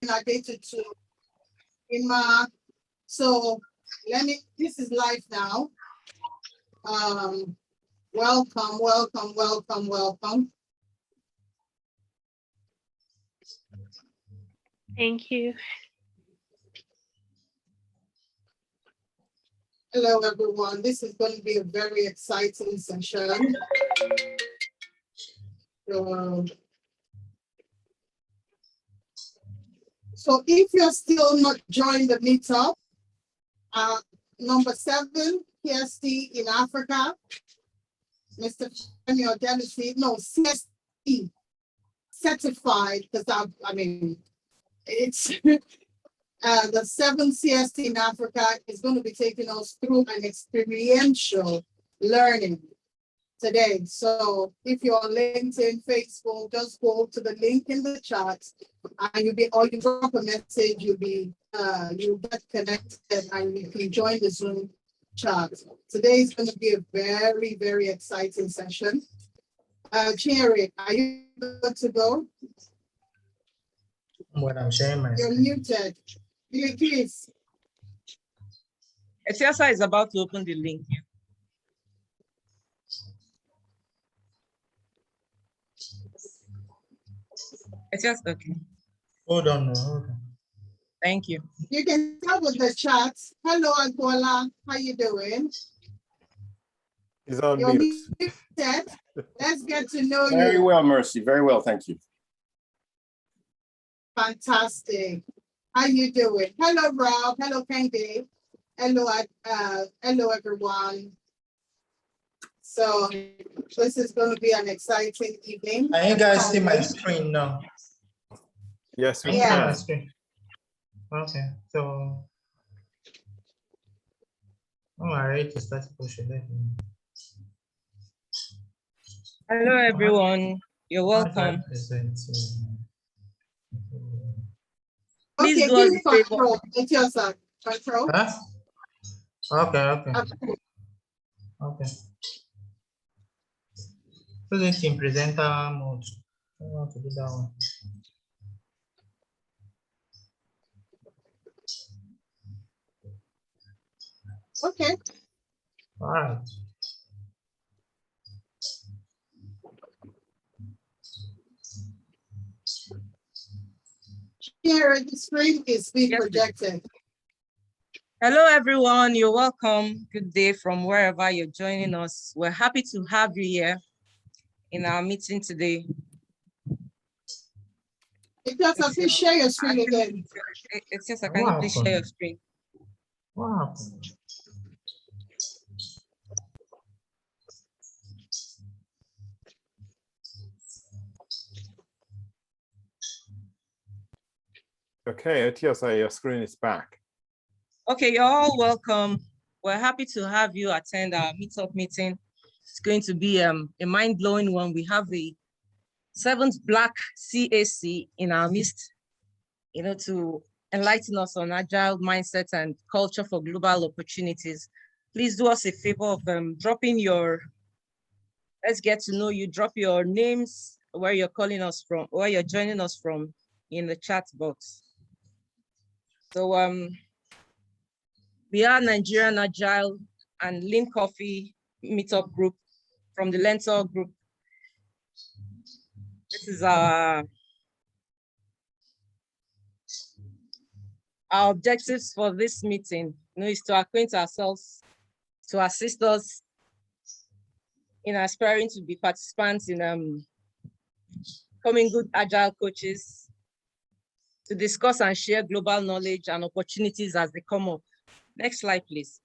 updated to Ima. So this is live now. Welcome, welcome, welcome, welcome. Thank you. Hello, everyone. This is going to be a very exciting session. So if you're still not joined the meetup, number 7, PST in Africa, Mr. Femi Odelusi, no, CST, certified, because I mean, it's the 7 CST in Africa is going to be taking us through an experiential learning today. So if you're on LinkedIn, Facebook, just go to the link in the chat and you drop a message, you'll get connected and you can join the Zoom chat. Today is going to be a very, very exciting session. Cherry, are you good to go? What I'm sharing my You're muted. Please. Etiasa is about to open the link. Etiasa, okay. Hold on. Thank you. You can start with the chat. Hello, Angola. How you doing? He's on You're mute. muted. Let's get to know you. Very well, Mercy. Very well, thank you. Fantastic. How you doing? Hello, Rob. Hello, Kendi. Hello, hello, everyone. So this is going to be an exciting evening. Can you guys see my screen now? Yes, we Can you see can. my screen? Okay, so I'm ready to start pushing. Hello, everyone. You're welcome. Please Okay, do us give me a favor. control. It's your side. Control. Huh? Okay. Okay. So this in presenter mode. I want to do that one. Okay. All right. Here, the screen is being projected. Hello, everyone. You're welcome. Good day from wherever you're joining us. We're happy to have you here in our meeting today. Please share your screen again. It's just, can you please share your screen? Wow. Okay, Etiosa, your screen is back. Okay, you're all welcome. We're happy to have you attend our meetup meeting. It's going to be a mind-blowing one. We have the 7th Black CAC in our midst, to enlighten us on agile mindset and culture for global opportunities. Please do us a favor of dropping let's get to know you, drop your names, where you're calling us from, where you're joining us from in the chat box. So we are Nigerian Agile and Lean Coffee meetup group from the Learntor group. This is our objectives for this meeting. Is to acquaint ourselves, to assist us in aspiring to be participants in becoming good agile coaches, to discuss and share global knowledge and opportunities as they come up. Next slide, please.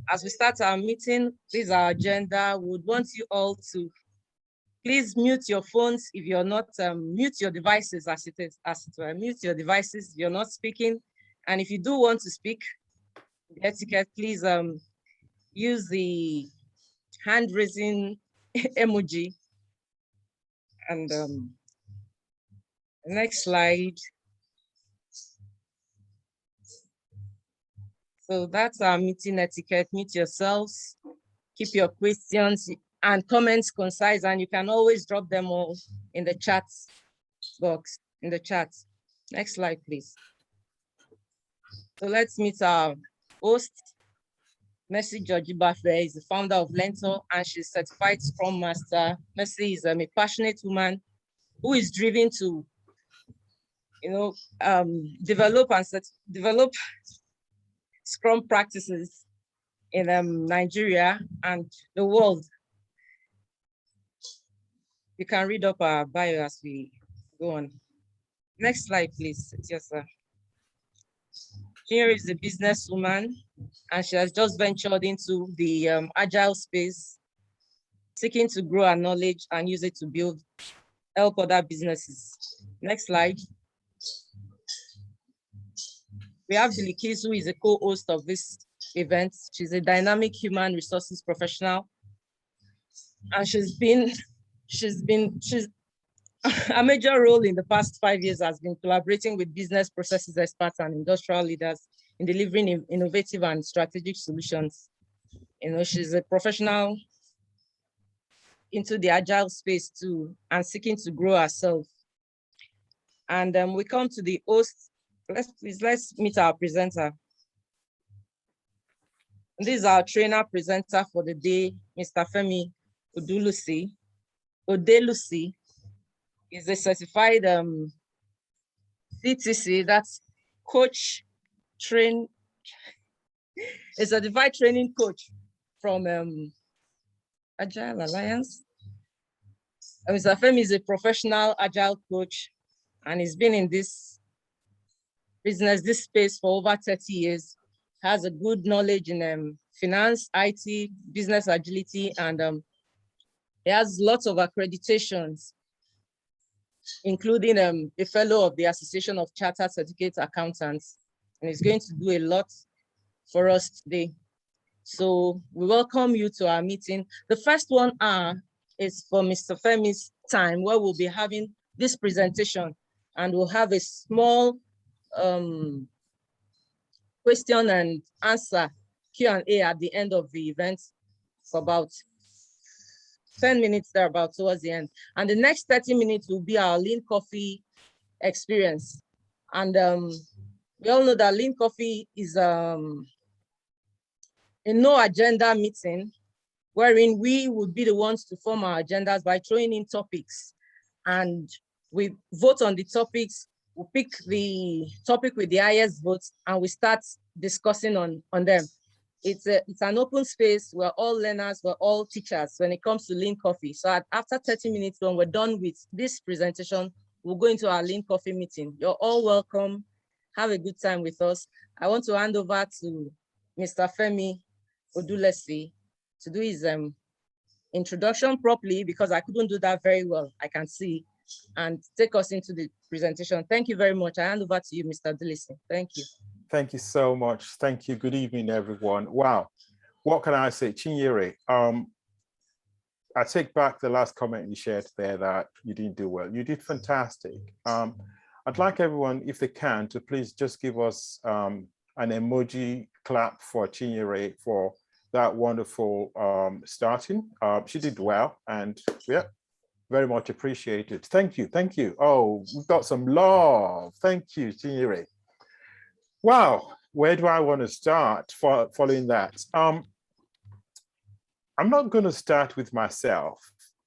As we start our meeting, this is our agenda. We would want you all to please mute your phones if you're not, mute your devices as it were. Mute your devices if you're not speaking. And if you do want to speak, the etiquette, please use the hand raising emoji. And next slide. So that's our meeting etiquette. Mute yourselves, keep your questions and comments concise, and you can always drop them all in the chat box. in the chat. Next slide, please. So let's meet our host. Mercy Georgie Buffet is the founder of Learntor, and she's certified Scrum Master. Mercy is a passionate woman who is driven to, develop Scrum practices in Nigeria and the world. You can read up our bio as we go on. Next slide, please. Yes, sir. Here is a businesswoman, and she has just ventured into the agile space, seeking to grow her knowledge and use it to help other businesses. Next slide. We have Bilikis, who is a co-host of this event. She's a dynamic human resources professional, and a major role in the past 5 years has been collaborating with business processes experts and industrial leaders in delivering innovative and strategic solutions. She's a professional into the agile space too, and seeking to grow herself. And we come to the host. Let's meet our presenter. This is our trainer presenter for the day, Mr. Femi Odelusi. Odelusi is a certified CTC, that's a certified training coach from Agile Alliance. Mr. Femi is a professional agile coach, and he's been in this space for over 30 years, has a good knowledge in finance, IT, business agility, and he has lots of accreditations, including a fellow of the Association of Chartered Certificate Accountants, and he's going to do a lot for us today. So we welcome you to our meeting. The first 1 hour is for Mr. Femi's time, where we'll be having this presentation, and we'll have a small question and answer Q&A at the end of the event for about 10 minutes thereabout towards the end. And the next 30 minutes will be our Lean Coffee experience. And we all know that Lean Coffee is a no agenda meeting, wherein we would be the ones to form our agendas by throwing in topics. And we vote on the topics, we pick the topic with the highest votes, and we start discussing on them. It's an open space. We're all learners, we're all teachers when it comes to Lean Coffee. So after 30 minutes, when we're done with this presentation, we'll go into our Lean Coffee meeting. You're all welcome. Have a good time with us. I want to hand over to Mr. Femi Odelusi to do his introduction properly, because I couldn't do that very well, I can see, and take us into the presentation. Thank you very much. I hand over to you, Mr. Odelusi. Thank you. Thank you so much. Thank you. Good evening, everyone. Wow. What can I say? Chinyere, I take back the last comment you shared there that you didn't do well. You did fantastic. I'd like everyone, if they can, to please just give us an emoji clap for Chinyere for that wonderful starting. She did well, and yeah, very much appreciated. Thank you. Thank you. Oh, we've got some love. Thank you, Chinyere. Wow, where do I want to start following that? I'm not going to start with myself.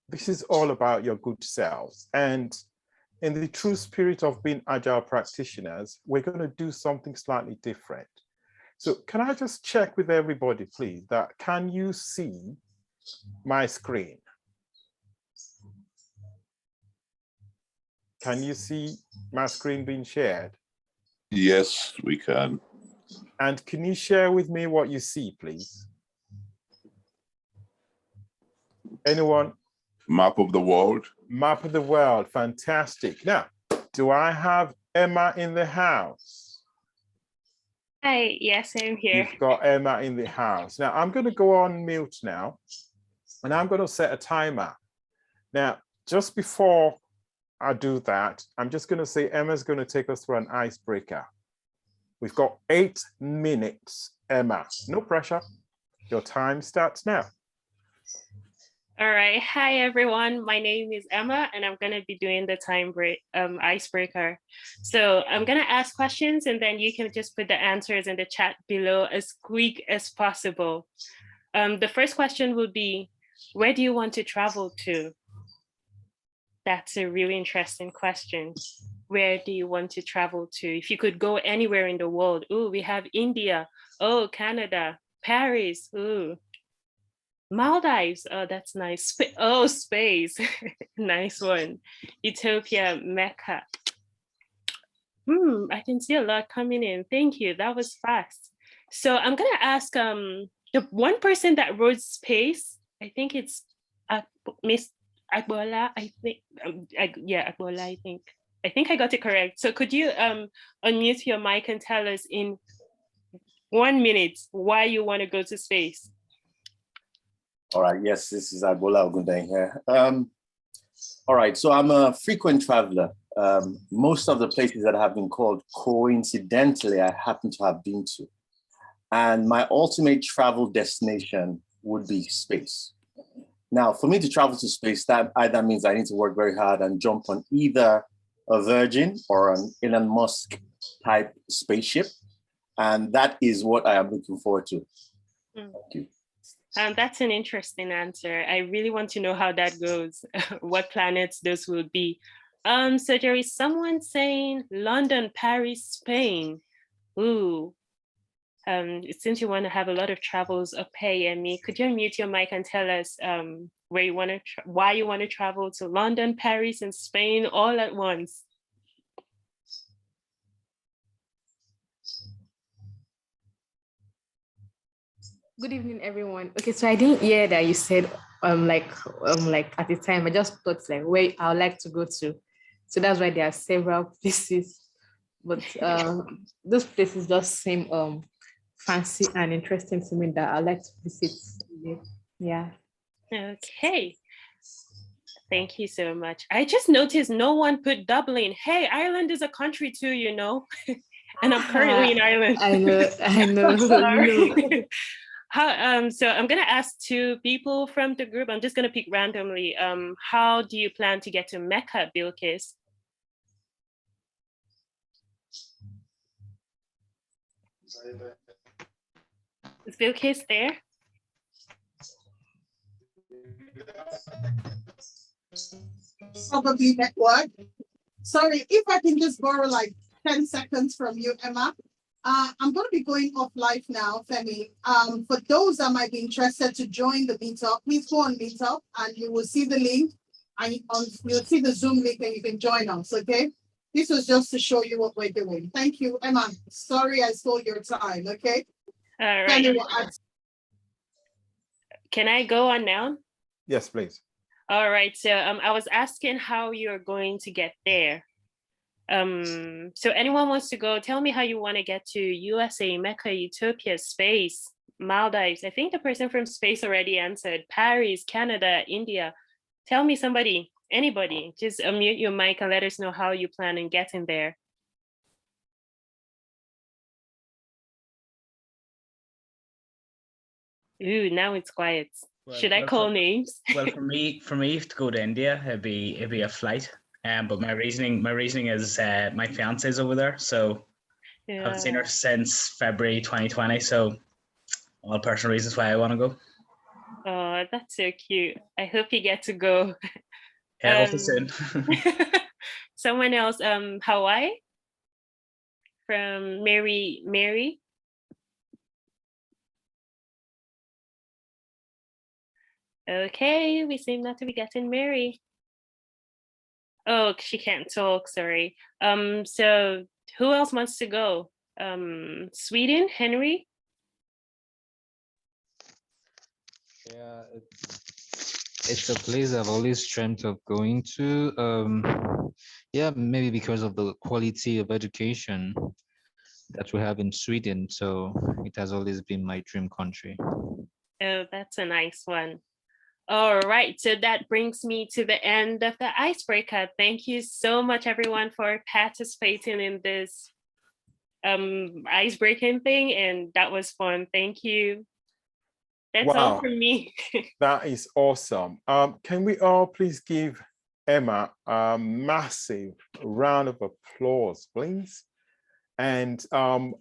This is all about your good selves. And in the true spirit of being agile practitioners, we're going to do something slightly different. So can I just check with everybody, please, that can you see my screen? Can you see my screen being shared? Yes, we can. And can you share with me what you see, please? Anyone? Map of the world. Map of the world, fantastic. Now, do I have Emma in the house? Hi, yes, I'm here. You've got Emma in the house. Now, I'm going to go on mute now, and I'm going to set a timer. Now, just before I do that, I'm just going to say Emma's going to take us through an icebreaker. We've got 8 minutes, Emma. No pressure. Your time starts now. All right. Hi, everyone. My name is Emma, and I'm going to be doing the icebreaker. So I'm going to ask questions, and then you can just put the answers in the chat below as quick as possible. The first question will be, where do you want to travel to? That's a really interesting question. Where do you want to travel to? If you could go anywhere in the world, oh, we have India, oh, Canada, Paris, oh, Maldives, oh, that's nice. Oh, space, nice one. Ethiopia, Mecca. I can see a lot coming in. Thank you, that was fast. So I'm gonna ask the one person that wrote space, I think it's Miss Agbola, I think, yeah, Agbola, I think. I think I got it correct. So could you unmute your mic and tell us in 1 minute why you want to go to space? All right, yes, this is Agbola Ogundayin here. All right, so I'm a frequent traveler. Most of the places that have been called, coincidentally, I happen to have been to. And my ultimate travel destination would be space. Now, for me to travel to space, that either means I need to work very hard and jump on either a Virgin or an Elon Musk type spaceship. And that is what I am looking forward to. Thank you. That's an interesting answer. I really want to know how that goes, what planets those will be. So there is someone saying London, Paris, Spain. Ooh. Since you want to have a lot of travels up here, Emi, could you unmute your mic and tell us where you want to, why you want to travel to London, Paris, and Spain all at once? Good evening, everyone. Okay, so I didn't hear that you said like at the time. I just thought like where I would like to go to. So that's why there are several places, but those places just seem fancy and interesting to me that I'd like to visit. Yeah. Okay. Thank you so much. I just noticed no one put Dublin. Hey, Ireland is a country too, you know, and I'm currently in Ireland. I know. Sorry. So I'm gonna ask two people from the group. I'm just gonna pick randomly. How do you plan to get to Mecca, Bilkis? Is Bilkis there? Probably network. Sorry, if I can just borrow like 10 seconds from you, Emma. I'm going to be going off live now, Femi. For those that might be interested to join the meetup, please go on meetup and you will see the link and you'll see the Zoom link and you can join us, okay? This was just to show you what we're doing. Thank you, Emma. Sorry I stole your time, okay? All right. Femi will add. Can I go on now? Yes, please. All right, so I was asking how you're going to get there. So anyone wants to go, tell me how you want to get to USA, Mecca, Utopia, space, Maldives. I think the person from space already answered. Paris, Canada, India. Tell me somebody, anybody, just unmute your mic and let us know how you plan on getting there. Ooh, now it's quiet. Should I call names? Well, for me to go to India, it'd be a flight. But my reasoning is my fiance's over there, so I haven't seen her since February 2020. So all personal reasons why I want to go. Oh, that's so cute. I hope you get to go. Yeah, hopefully soon. Someone else, Hawaii from Mary. Okay, we seem not to be getting Mary. Oh, she can't talk, sorry. So who else wants to go? Sweden, Henry? Yeah, it's a place I've always dreamt of going to. Yeah, maybe because of the quality of education that we have in Sweden. So it has always been my dream country. Oh, that's a nice one. All right, so that brings me to the end of the icebreaker. Thank you so much, everyone, for participating in this icebreaking thing, and that was fun. Thank you. That's all from me. That is awesome. Can we all please give Emma a massive round of applause, please? And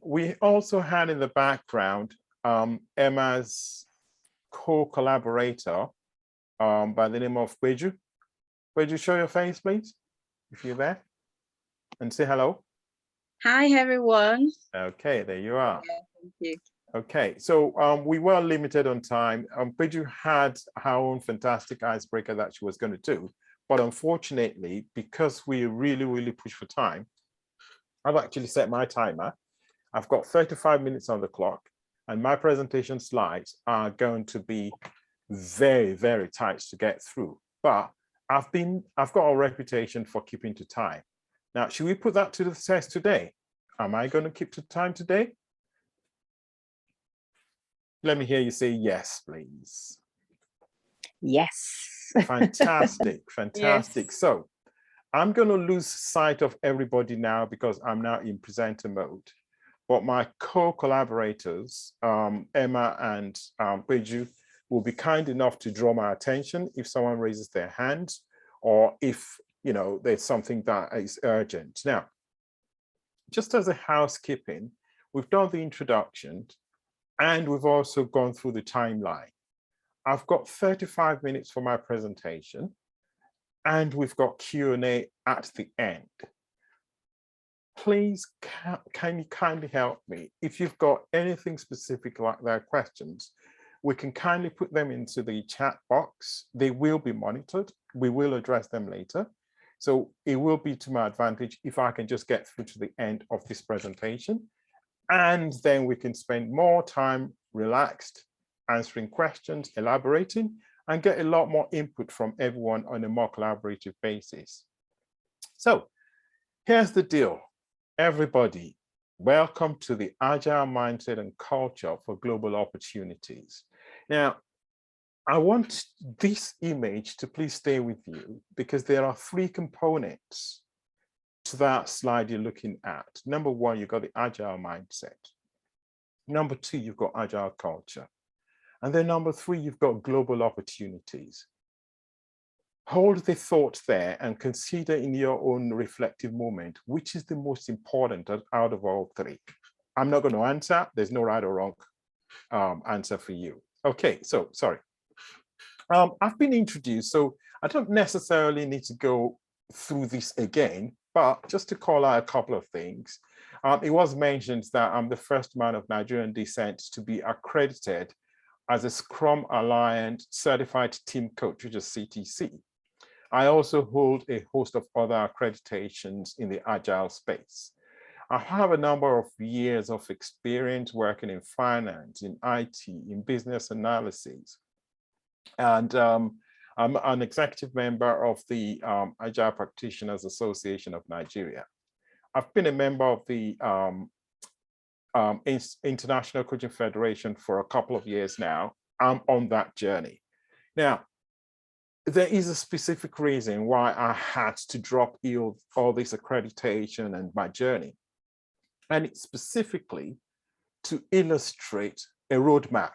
we also had in the background Emma's co-collaborator by the name of Beju. Beju, show your face, please, if you're there, and say hello. Hi, everyone. Okay, there you are. Yeah, thank you. Okay, so we were limited on time. Beju had her own fantastic icebreaker that she was going to do, but unfortunately, because we really pushed for time, I've actually set my timer. I've got 35 minutes on the clock, and my presentation slides are going to be very tight to get through. But I've got a reputation for keeping to time. Now, should we put that to the test today? Am I going to keep to time today? Let me hear you say yes, please. Yes. Fantastic. Yes. So I'm going to lose sight of everybody now because I'm now in presenter mode. But my co-collaborators, Emma and Beju, will be kind enough to draw my attention if someone raises their hand or if there's something that is urgent. Now, just as a housekeeping, we've done the introduction and we've also gone through the timeline. I've got 35 minutes for my presentation and we've got Q&A at the end. Please, can you kindly help me? If you've got anything specific like that, questions, we can kindly put them into the chat box. They will be monitored. We will address them later. So it will be to my advantage if I can just get through to the end of this presentation. And then we can spend more time relaxed, answering questions, elaborating, and get a lot more input from everyone on a more collaborative basis. So here's the deal. Everybody, welcome to the Agile Mindset and Culture for Global Opportunities. Now, I want this image to please stay with you because there are three components to that slide you're looking at. Number one, you've got the Agile Mindset. Number two, you've got Agile Culture. And then number three, you've got Global Opportunities. Hold the thought there and consider in your own reflective moment, which is the most important out of all three. I'm not going to answer. There's no right or wrong answer for you. Okay, so sorry. I've been introduced, so I don't necessarily need to go through this again, but just to call out a couple of things. It was mentioned that I'm the first man of Nigerian descent to be accredited as a Scrum Alliance Certified Team Coach, which is CTC. I also hold a host of other accreditations in the Agile space. I have a number of years of experience working in finance, in IT, in business analysis. And I'm an executive member of the Agile Practitioners Association of Nigeria. I've been a member of the International Coaching Federation for a couple of years now. I'm on that journey. Now, there is a specific reason why I had to drop all this accreditation and my journey. And it's specifically to illustrate a roadmap.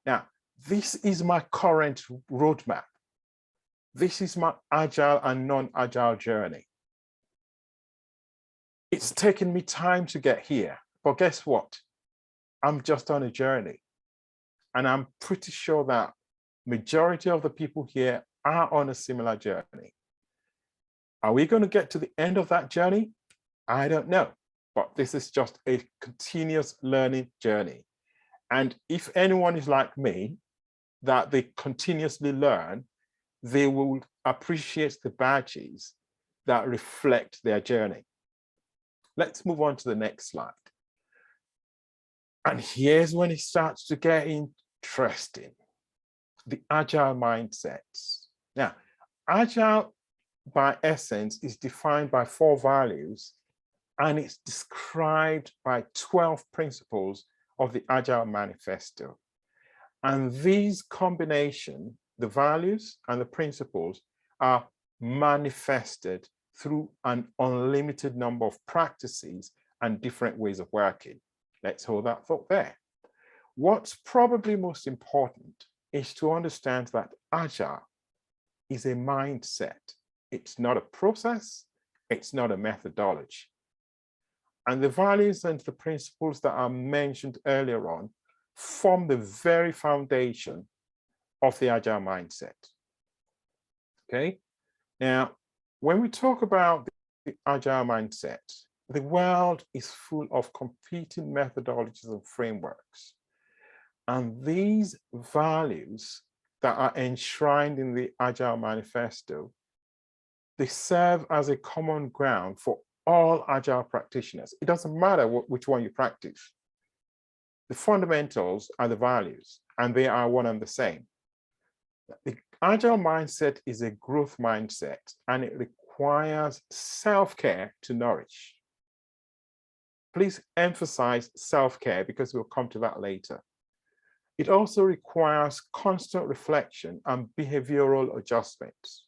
Now, this is my current roadmap. This is my agile and non-agile journey. It's taken me time to get here, but guess what? I'm just on a journey. And I'm pretty sure that majority of the people here are on a similar journey. Are we going to get to the end of that journey? I don't know, but this is just a continuous learning journey. And if anyone is like me, that they continuously learn, they will appreciate the badges that reflect their journey. Let's move on to the next slide. And here's when it starts to get interesting. The Agile mindset. Now, Agile by essence is defined by 4 values and it's described by 12 principles of the Agile Manifesto. And these combination, the values and the principles, are manifested through an unlimited number of practices and different ways of working. Let's hold that thought there. What's probably most important is to understand that Agile is a mindset. It's not a process, it's not a methodology. And the values and the principles that are mentioned earlier on form the very foundation of the Agile mindset. Okay, now, when we talk about the Agile mindset, the world is full of competing methodologies and frameworks. And these values that are enshrined in the Agile Manifesto, they serve as a common ground for all Agile practitioners. It doesn't matter which one you practice. The fundamentals are the values, and they are one and the same. The Agile mindset is a growth mindset, and it requires self-care to nourish. Please emphasize self-care because we'll come to that later. It also requires constant reflection and behavioral adjustments.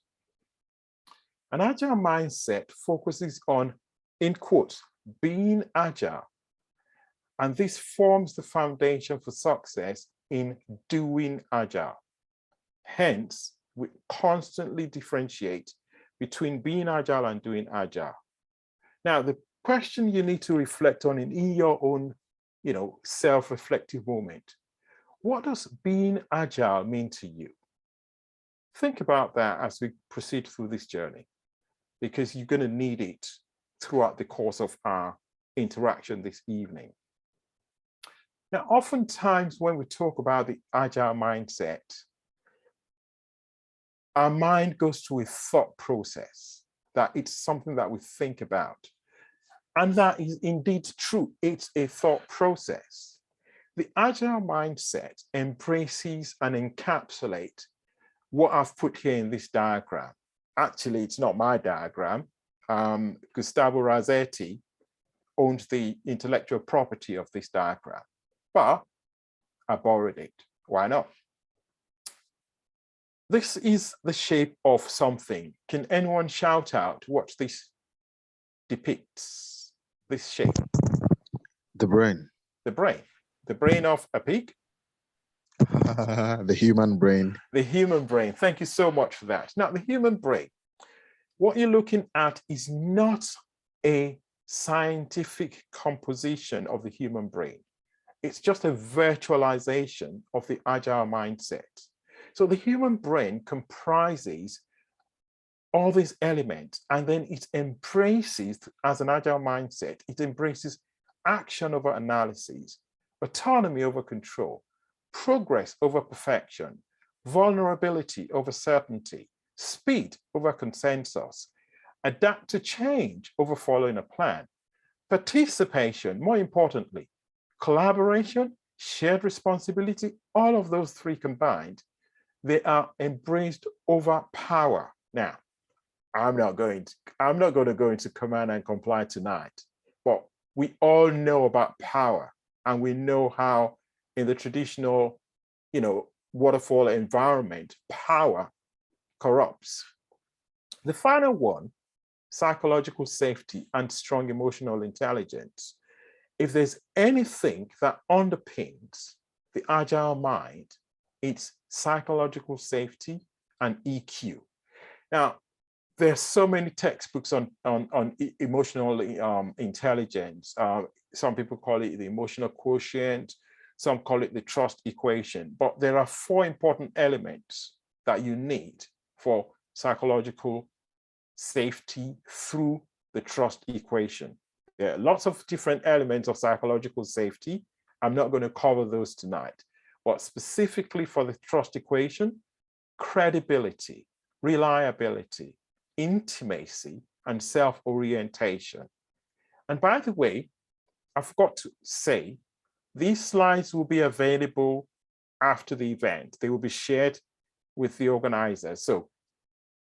An Agile mindset focuses on, in quotes, being agile. And this forms the foundation for success in doing Agile. Hence, we constantly differentiate between being Agile and doing Agile. Now, the question you need to reflect on in your own, self-reflective moment, what does being Agile mean to you? Think about that as we proceed through this journey, because you're going to need it throughout the course of our interaction this evening. Now, oftentimes when we talk about the Agile mindset, our mind goes to a thought process, that it's something that we think about. And that is indeed true. It's a thought process. The Agile mindset embraces and encapsulates what I've put here in this diagram. Actually, it's not my diagram. Gustavo Razzetti owns the intellectual property of this diagram, but I borrowed it. Why not? This is the shape of something. Can anyone shout out what this depicts? This shape? The brain. The brain. The brain of a pig? The human brain. The human brain. Thank you so much for that. Now, the human brain, what you're looking at is not a scientific composition of the human brain. It's just a virtualization of the Agile mindset. So the human brain comprises all these elements, and then it embraces, as an Agile mindset, it embraces action over analysis, autonomy over control, progress over perfection, vulnerability over certainty, speed over consensus, adapt to change over following a plan, participation, more importantly, collaboration, shared responsibility, all of those three combined, they are embraced over power. Now, I'm not going to go into command and comply tonight, but we all know about power, and we know how in the traditional, waterfall environment, power corrupts. The final one, psychological safety and strong emotional intelligence. If there's anything that underpins the Agile mind, it's psychological safety and EQ. Now, there's so many textbooks on emotional intelligence. Some people call it the emotional quotient. Some call it the trust equation. But there are 4 important elements that you need for psychological safety through the trust equation. There are lots of different elements of psychological safety. I'm not going to cover those tonight, but specifically for the trust equation, credibility, reliability, intimacy, and self-orientation. And by the way, I forgot to say, these slides will be available after the event. They will be shared with the organizers. So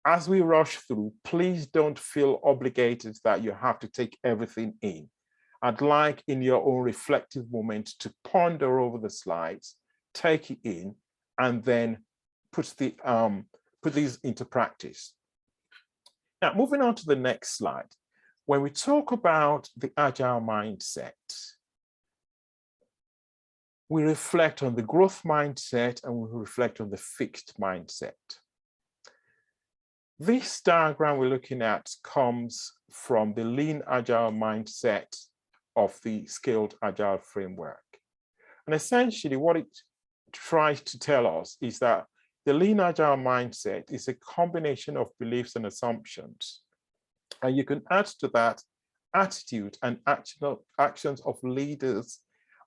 as we rush through, please don't feel obligated that you have to take everything in. I'd like in your own reflective moment to ponder over the slides, take it in, and then put these into practice. Now, moving on to the next slide. When we talk about the Agile mindset, we reflect on the growth mindset, and we reflect on the fixed mindset. This diagram we're looking at comes from the Lean Agile mindset of the Scaled Agile framework. And essentially what it tries to tell us is that the Lean Agile mindset is a combination of beliefs and assumptions. And you can add to that attitude and actions of leaders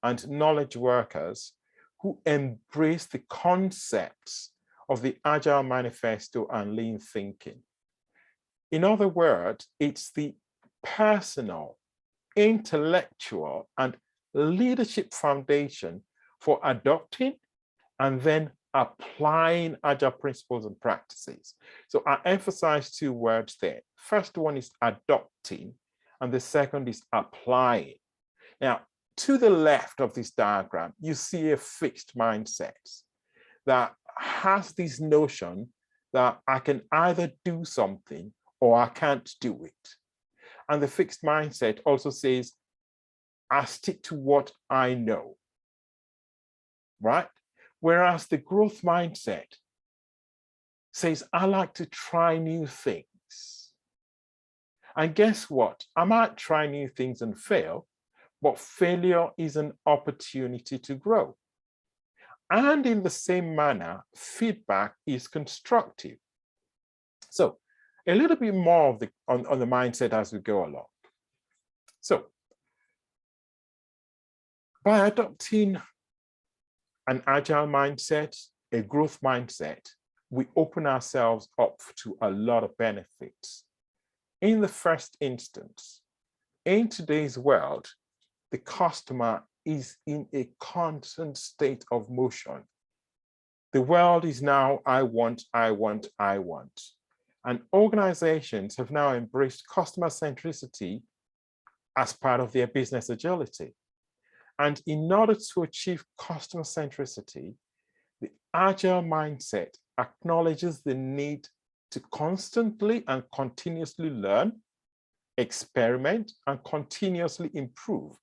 and knowledge workers who embrace the concepts of the Agile Manifesto and lean thinking. In other words, it's the personal, intellectual, and leadership foundation for adopting and then applying Agile principles and practices. So I emphasize two words there. First one is adopting, and the second is applying. Now, to the left of this diagram, you see a fixed mindset that has this notion that I can either do something or I can't do it. And the fixed mindset also says, I stick to what I know, right? Whereas the growth mindset says, I like to try new things. And guess what? I might try new things and fail, but failure is an opportunity to grow. And in the same manner, feedback is constructive. So a little bit more of on the mindset as we go along. So by adopting an agile mindset, a growth mindset, we open ourselves up to a lot of benefits. In the first instance, in today's world, the customer is in a constant state of motion. The world is now, I want, I want, I want. And organizations have now embraced customer centricity as part of their business agility. And in order to achieve customer centricity, the agile mindset acknowledges the need to constantly and continuously learn, experiment, and continuously improve.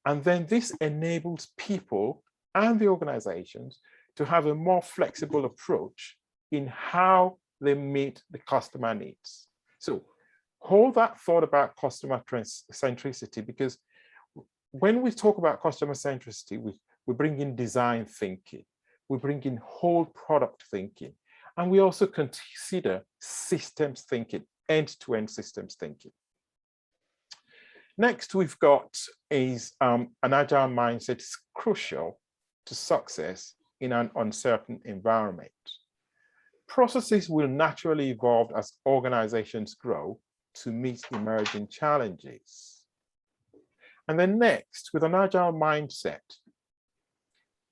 And then this enables people and the organizations to have a more flexible approach in how they meet the customer needs. So hold that thought about customer centricity, because when we talk about customer centricity, we bring in design thinking, we bring in whole product thinking, and we also consider systems thinking, end-to-end systems thinking. Next, we've got is an agile mindset is crucial to success in an uncertain environment. Processes will naturally evolve as organizations grow to meet emerging challenges. And then next, with an agile mindset,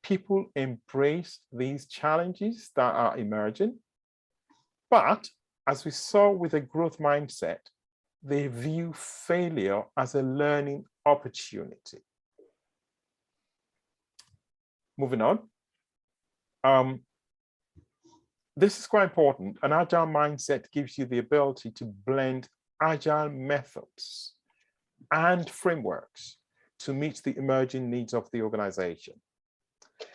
people embrace these challenges that are emerging. But as we saw with a growth mindset, they view failure as a learning opportunity. Moving on. This is quite important. An agile mindset gives you the ability to blend agile methods and frameworks to meet the emerging needs of the organization.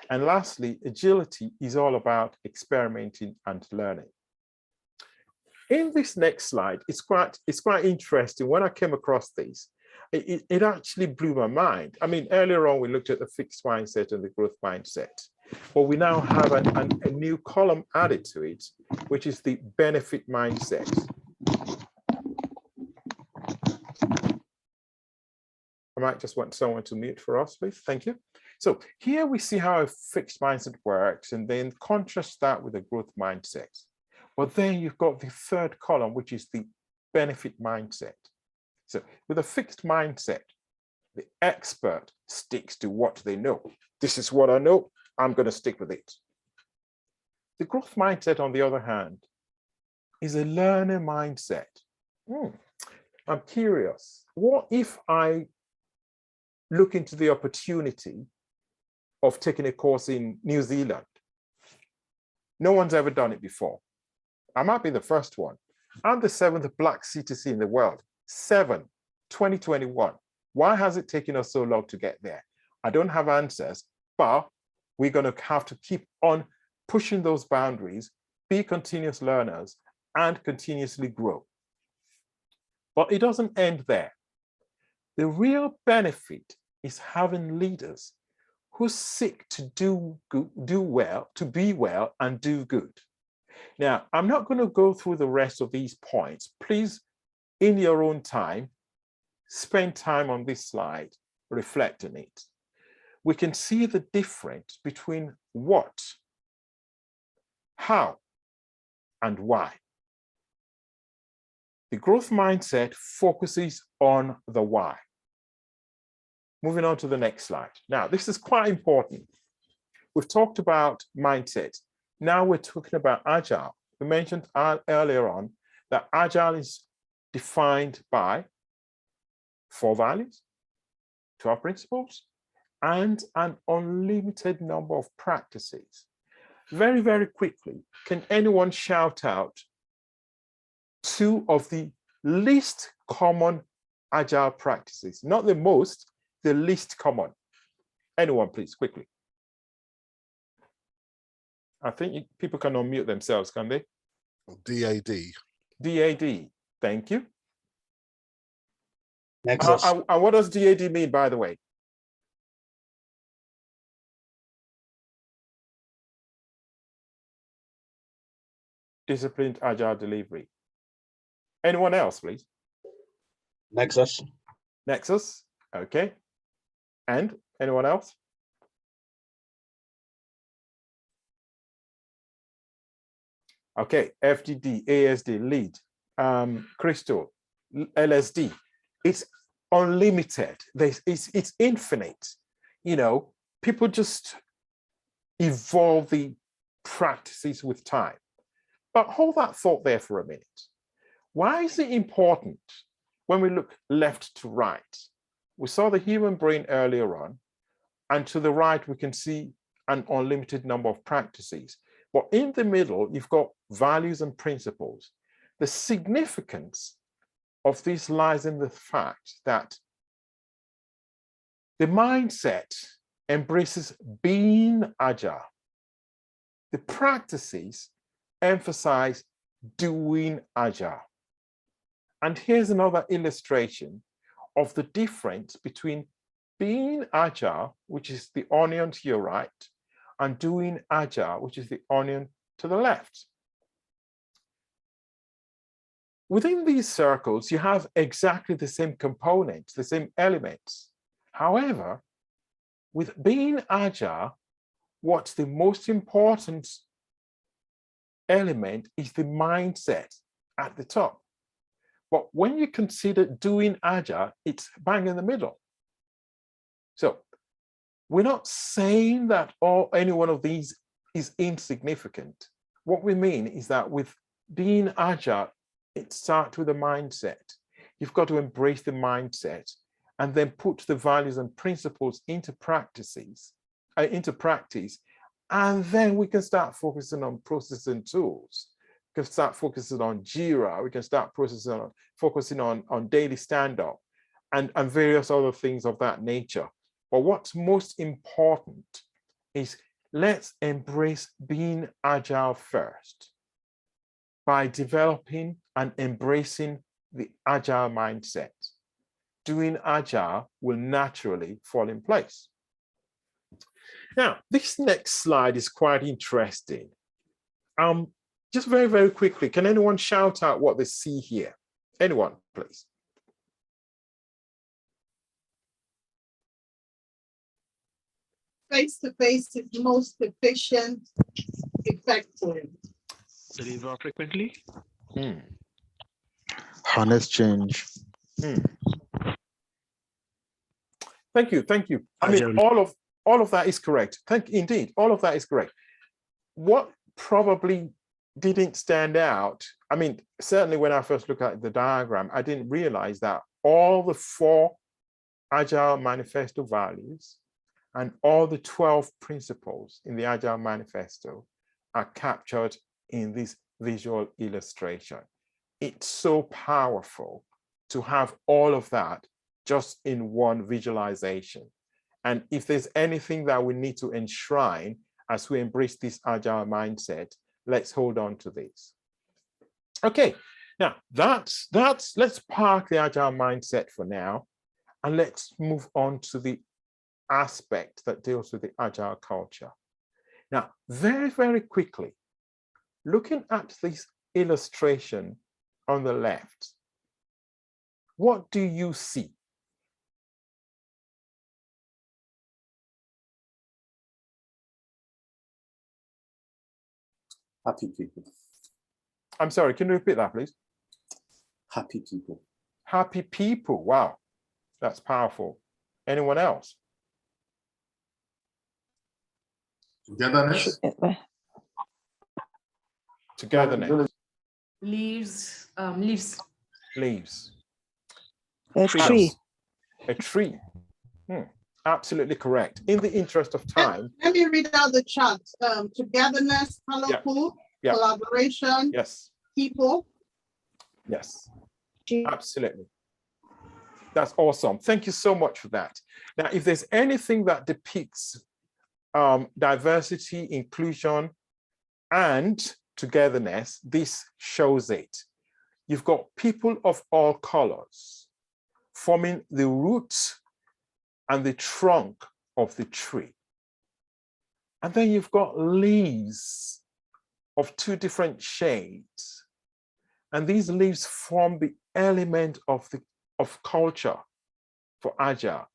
And lastly, agility is all about experimenting and learning. In this next slide, it's quite interesting. When I came across this, it actually blew my mind. I mean, earlier on, we looked at the fixed mindset and the growth mindset, but we now have a new column added to it, which is the benefit mindset. I might just want someone to mute for us, please. Thank you. So here we see how a fixed mindset works, and then contrast that with a growth mindset. But then you've got the third column, which is the benefit mindset. So with a fixed mindset, the expert sticks to what they know. This is what I know, I'm going to stick with it. The growth mindset, on the other hand, is a learner mindset. I'm curious, what if I look into the opportunity of taking a course in New Zealand? No one's ever done it before. I might be the first one. I'm the 7th Black citizen in the world. 2021. Why has it taken us so long to get there? I don't have answers, but we're going to have to keep on pushing those boundaries, be continuous learners, and continuously grow. But it doesn't end there. The real benefit is having leaders who seek to do well, to be well and do good. Now, I'm not going to go through the rest of these points. Please, in your own time, spend time on this slide, reflect on it. We can see the difference between what, how, and why. The growth mindset focuses on the why. Moving on to the next slide. Now, this is quite important. We've talked about mindset. Now we're talking about Agile. We mentioned earlier on that Agile is defined by 4 values, 12 principles, and an unlimited number of practices. Very, very quickly, can anyone shout out 2 of the least common Agile practices? Not the most, the least common. Anyone, please, quickly. I think people can unmute themselves, can they? DAD. DAD, thank you. Nexus. And what does DAD mean, by the way? Disciplined Agile delivery. Anyone else, please? Nexus. Nexus, okay. And anyone else? Okay, FDD, ASD, lead, Crystal, LSD. It's unlimited. It's infinite. You know, people just evolve the practices with time. But hold that thought there for a minute. Why is it important when we look left to right? We saw the human brain earlier on, and to the right, we can see an unlimited number of practices. But in the middle, you've got values and principles. The significance of this lies in the fact that the mindset embraces being agile. The practices emphasize doing agile. And here's another illustration of the difference between being agile, which is the onion to your right, and doing agile, which is the onion to the left. Within these circles, you have exactly the same components, the same elements. However, with being agile, what's the most important element is the mindset at the top. But when you consider doing agile, it's bang in the middle. So we're not saying that any one of these is insignificant. What we mean is that with being agile, it starts with a mindset. You've got to embrace the mindset and then put the values and principles into practice. And then we can start focusing on processes and tools. We can start focusing on Jira. We can start focusing on daily stand-up and various other things of that nature. But what's most important is let's embrace being agile first by developing and embracing the agile mindset. Doing agile will naturally fall in place. Now, this next slide is quite interesting. Just very, very quickly, can anyone shout out what they see here? Anyone, please. Face-to-face is most efficient, effective. Deliver frequently. Honest change. Thank you, thank you. I mean, all of that is correct. Indeed, all of that is correct. What probably didn't stand out, I mean, certainly when I first looked at the diagram, I didn't realize that all the 4 Agile Manifesto values and all the 12 principles in the Agile Manifesto are captured in this visual illustration. It's so powerful to have all of that just in one visualization. And if there's anything that we need to enshrine as we embrace this agile mindset, let's hold on to this. Okay, now let's park the agile mindset for now, and let's move on to the aspect that deals with the agile culture. Now, very, very quickly, looking at this illustration on the left, what do you see? Happy people. I'm sorry, can you repeat that, please? Happy people. Happy people. Wow, that's powerful. Anyone else? Togetherness. Togetherness. Leaves. Leaves. A tree. A tree. Absolutely correct. In the interest of time. Let me read out the chart. Togetherness, colorful, collaboration, yes, people. Yes, absolutely. That's awesome. Thank you so much for that. Now, if there's anything that depicts diversity, inclusion, and togetherness, this shows it. You've got people of all colors forming the roots and the trunk of the tree. And then you've got leaves of two different shades. And these leaves form the element of culture for Agile.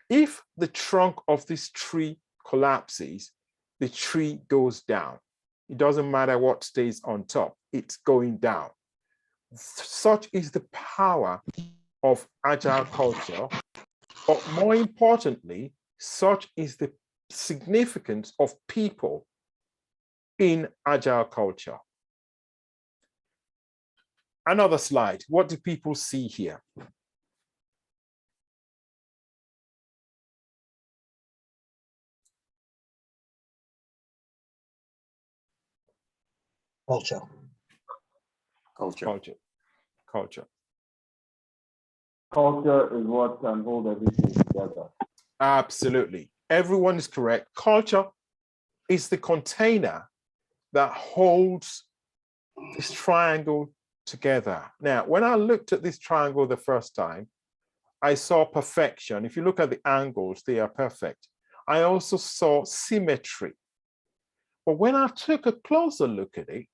If the trunk of this tree collapses, the tree goes down. It doesn't matter what stays on top, it's going down. Such is the power of Agile culture. But more importantly, such is the significance of people in Agile culture. Another slide. What do people see here? Culture. Culture. Culture is what can hold everything together. Absolutely. Everyone is correct. Culture is the container that holds this triangle together. Now, when I looked at this triangle the first time, I saw perfection. If you look at the angles, they are perfect. I also saw symmetry. But when I took a closer look at it,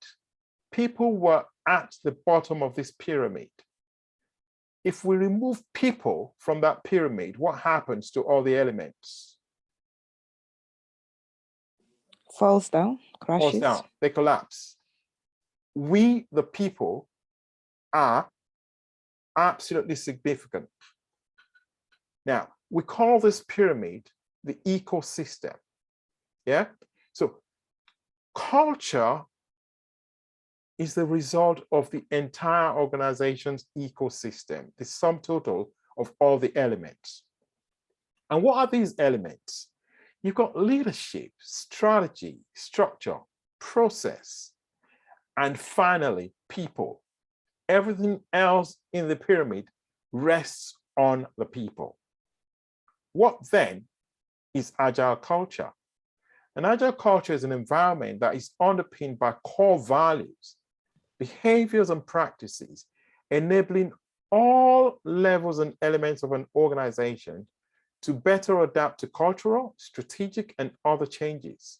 people were at the bottom of this pyramid. If we remove people from that pyramid, what happens to all the elements? Falls down, crashes. Falls down, they collapse. We, the people, are absolutely significant. Now, we call this pyramid the ecosystem. Yeah? So culture is the result of the entire organization's ecosystem, the sum total of all the elements. And what are these elements? You've got leadership, strategy, structure, process, and finally, people. Everything else in the pyramid rests on the people. What then is Agile culture? An Agile culture is an environment that is underpinned by core values, behaviors, and practices, enabling all levels and elements of an organization to better adapt to cultural, strategic, and other changes.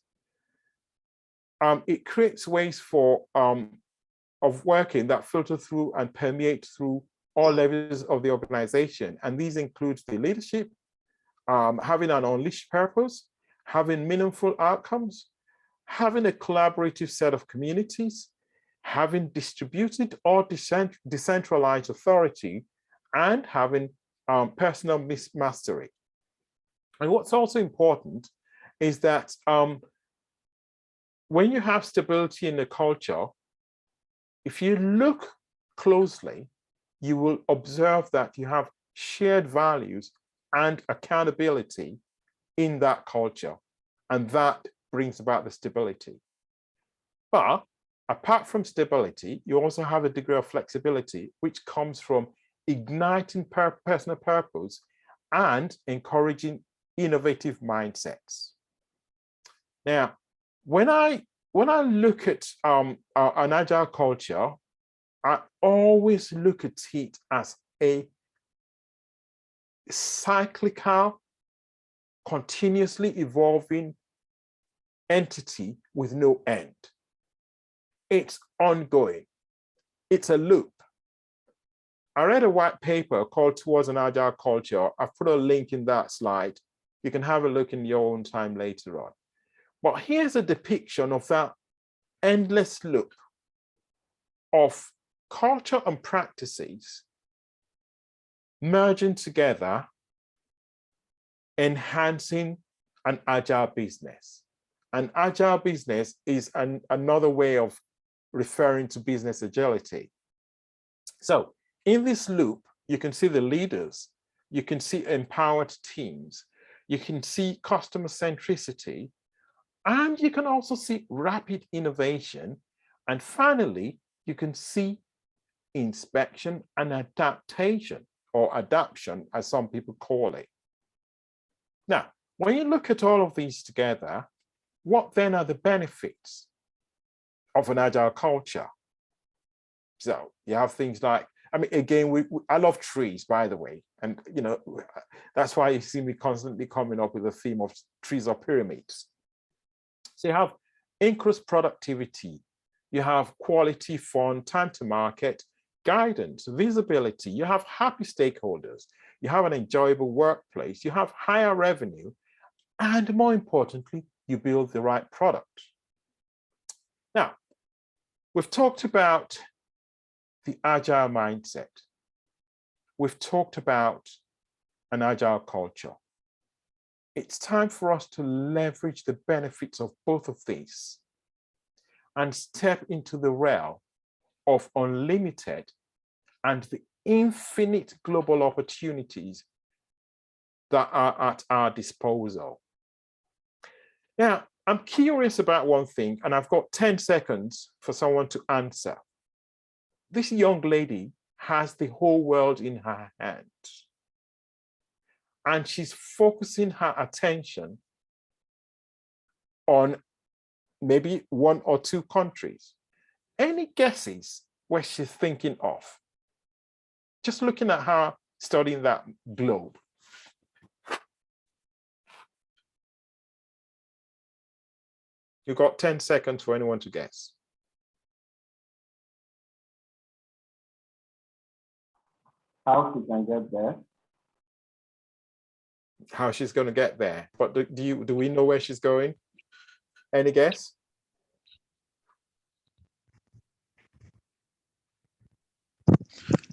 It creates ways of working that filter through and permeate through all levels of the organization. And these include the leadership, having an unleashed purpose, having meaningful outcomes, having a collaborative set of communities, having distributed or decentralized authority, and having personal mastery. And what's also important is that when you have stability in the culture, if you look closely, you will observe that you have shared values and accountability in that culture, and that brings about the stability. But apart from stability, you also have a degree of flexibility, which comes from igniting personal purpose and encouraging innovative mindsets. Now, when I look at an agile culture, I always look at it as a cyclical, continuously evolving entity with no end. It's ongoing. It's a loop. I read a white paper called Towards an Agile Culture. I've put a link in that slide. You can have a look in your own time later on. But here's a depiction of that endless loop of culture and practices merging together, enhancing an agile business. An agile business is another way of referring to business agility. So in this loop, you can see the leaders, you can see empowered teams, you can see customer centricity, and you can also see rapid innovation. And finally, you can see inspection and adaptation, or adaption, as some people call it. Now, when you look at all of these together, what then are the benefits of an agile culture? So you have things like, I mean, again, I love trees, by the way. And, you know, that's why you see me constantly coming up with a theme of trees or pyramids. So you have increased productivity, you have quality, fun, time to market, guidance, visibility, you have happy stakeholders, you have an enjoyable workplace, you have higher revenue, and more importantly, you build the right product. Now, we've talked about the agile mindset. We've talked about an agile culture. It's time for us to leverage the benefits of both of these and step into the realm of unlimited and the infinite global opportunities that are at our disposal. Now, I'm curious about one thing, and I've got 10 seconds for someone to answer. This young lady has the whole world in her hands, and she's focusing her attention on maybe one or two countries. Any guesses where she's thinking of? Just looking at her studying that globe. You've got 10 seconds for anyone to guess. How she can get there? How she's going to get there. But do we know where she's going? Any guess?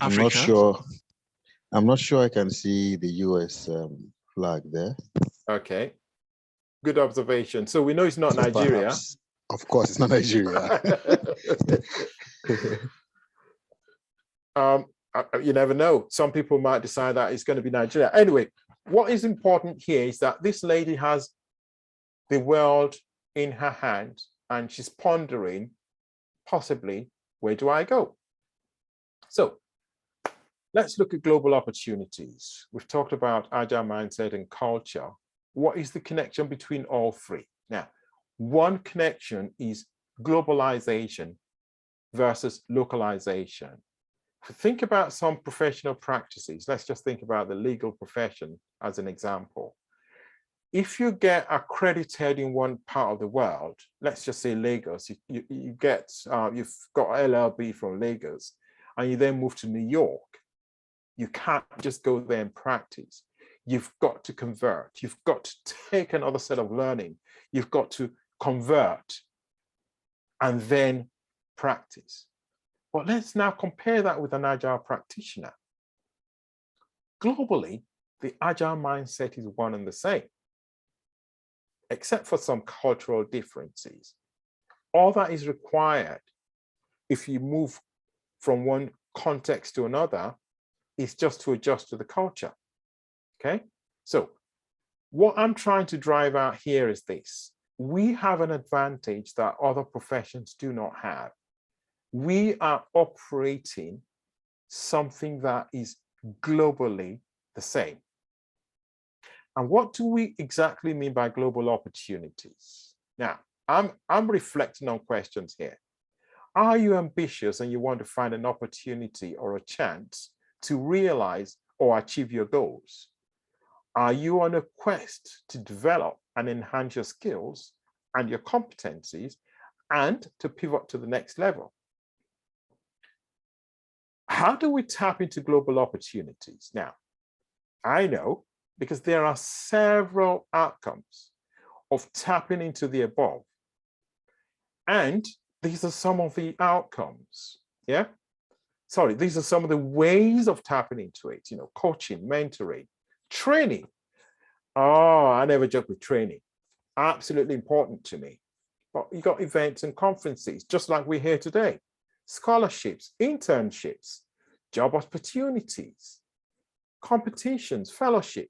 I'm not sure. I'm not sure I can see the US flag there. Okay. Good observation. So we know it's not So Nigeria. perhaps, of course, it's not Nigeria. You never know. Some people might decide that it's going to be Nigeria. Anyway, what is important here is that this lady has the world in her hand and she's pondering, possibly, where do I go? So let's look at global opportunities. We've talked about agile mindset and culture. What is the connection between all three? Now, one connection is globalization versus localization. Think about some professional practices. Let's just think about the legal profession as an example. If you get accredited in one part of the world, let's just say Lagos, you've got LLB from Lagos, and you then move to New York, you can't just go there and practice. You've got to convert. You've got to take another set of learning. You've got to convert and then practice. But let's now compare that with an agile practitioner. Globally, the agile mindset is one and the same, except for some cultural differences. All that is required if you move from one context to another is just to adjust to the culture. Okay, so what I'm trying to drive out here is this. We have an advantage that other professions do not have. We are operating something that is globally the same. And what do we exactly mean by global opportunities? Now, I'm reflecting on questions here. Are you ambitious and you want to find an opportunity or a chance to realize or achieve your goals? Are you on a quest to develop and enhance your skills and your competencies and to pivot to the next level? How do we tap into global opportunities? Now, I know because there are several outcomes of tapping into the above. And these are some of the outcomes, yeah? Sorry, these are some of the ways of tapping into it, coaching, mentoring, training. Oh, I never joke with training. Absolutely important to me. But you got events and conferences, just like we're here today. Scholarships, internships, job opportunities, competitions, fellowship,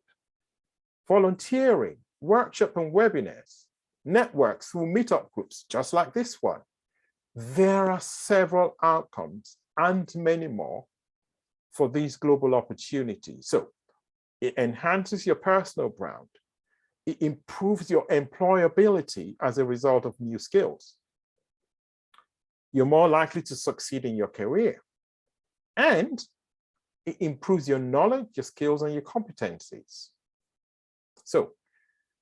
volunteering, workshop and webinars, networks through meetup groups, just like this one. There are several outcomes and many more for these global opportunities. So it enhances your personal brand. It improves your employability as a result of new skills. You're more likely to succeed in your career. And it improves your knowledge, your skills, and your competencies. So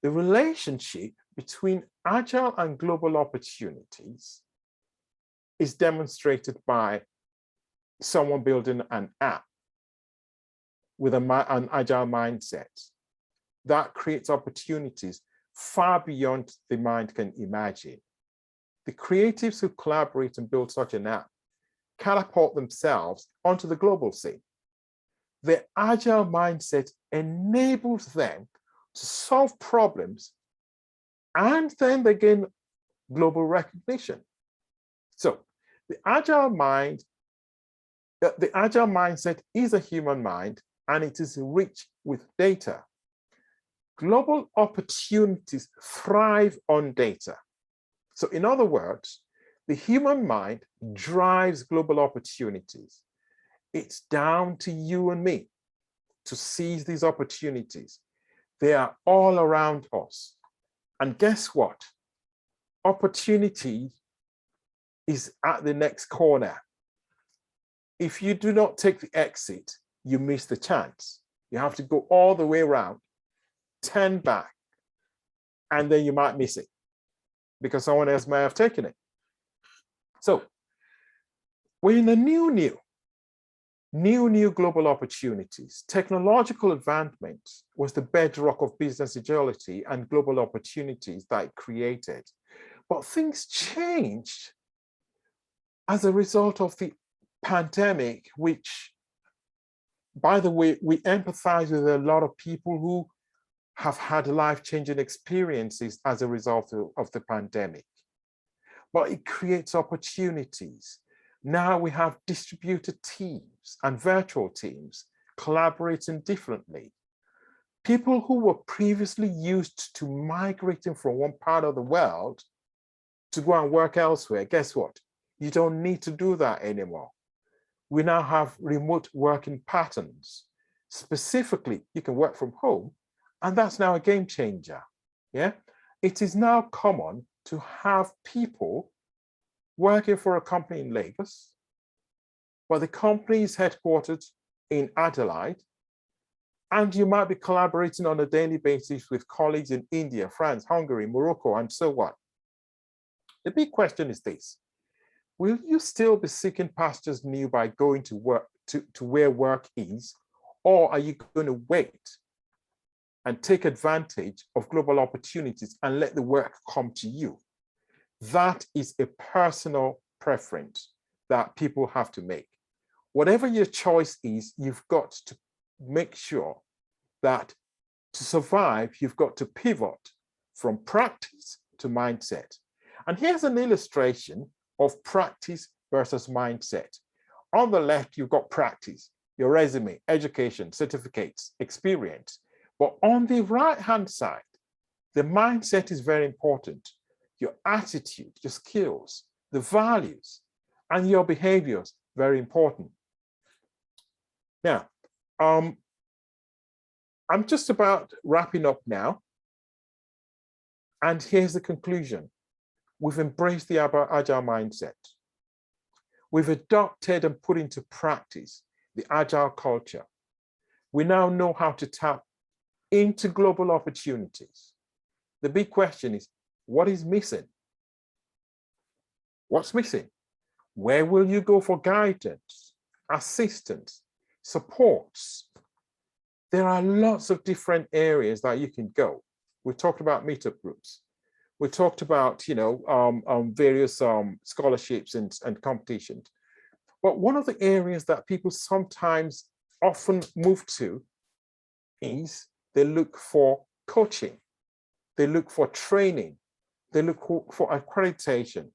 the relationship between agile and global opportunities is demonstrated by someone building an app with an agile mindset that creates opportunities far beyond the mind can imagine. The creatives who collaborate and build such an app catapult themselves onto the global scene. The agile mindset enables them to solve problems and then they gain global recognition. So the agile mindset is a human mind and it is rich with data. Global opportunities thrive on data. So in other words, the human mind drives global opportunities. It's down to you and me to seize these opportunities. They are all around us. And guess what? Opportunity is at the next corner. If you do not take the exit, you miss the chance. You have to go all the way around, turn back, and then you might miss it because someone else may have taken it. So we're in a new global opportunities. Technological advancement was the bedrock of business agility and global opportunities that it created. But things changed as a result of the pandemic, which, by the way, we empathize with a lot of people who have had life-changing experiences as a result of the pandemic. But it creates opportunities. Now we have distributed teams and virtual teams collaborating differently. People who were previously used to migrating from one part of the world to go and work elsewhere, guess what? You don't need to do that anymore. We now have remote working patterns. Specifically, you can work from home, and that's now a game changer. Yeah, it is now common to have people working for a company in Lagos, but the company is headquartered in Adelaide, and you might be collaborating on a daily basis with colleagues in India, France, Hungary, Morocco, and so on. The big question is this: will you still be seeking pastures new by going to work to where work is, or are you going to wait and take advantage of global opportunities and let the work come to you? That is a personal preference that people have to make. Whatever your choice is, you've got to make sure that to survive, you've got to pivot from practice to mindset. And here's an illustration of practice versus mindset. On the left, you've got practice, your resume, education, certificates, experience. But on the right-hand side, the mindset is very important. Your attitude, your skills, the values, and your behaviors, very important. Now, I'm just about wrapping up now. And here's the conclusion. We've embraced the Agile mindset. We've adopted and put into practice the Agile culture. We now know how to tap into global opportunities. The big question is, what is missing? What's missing? Where will you go for guidance, assistance, supports? There are lots of different areas that you can go. We talked about meetup groups. We talked about, various scholarships and competitions. But one of the areas that people sometimes often move to is they look for coaching. They look for training. They look for accreditation.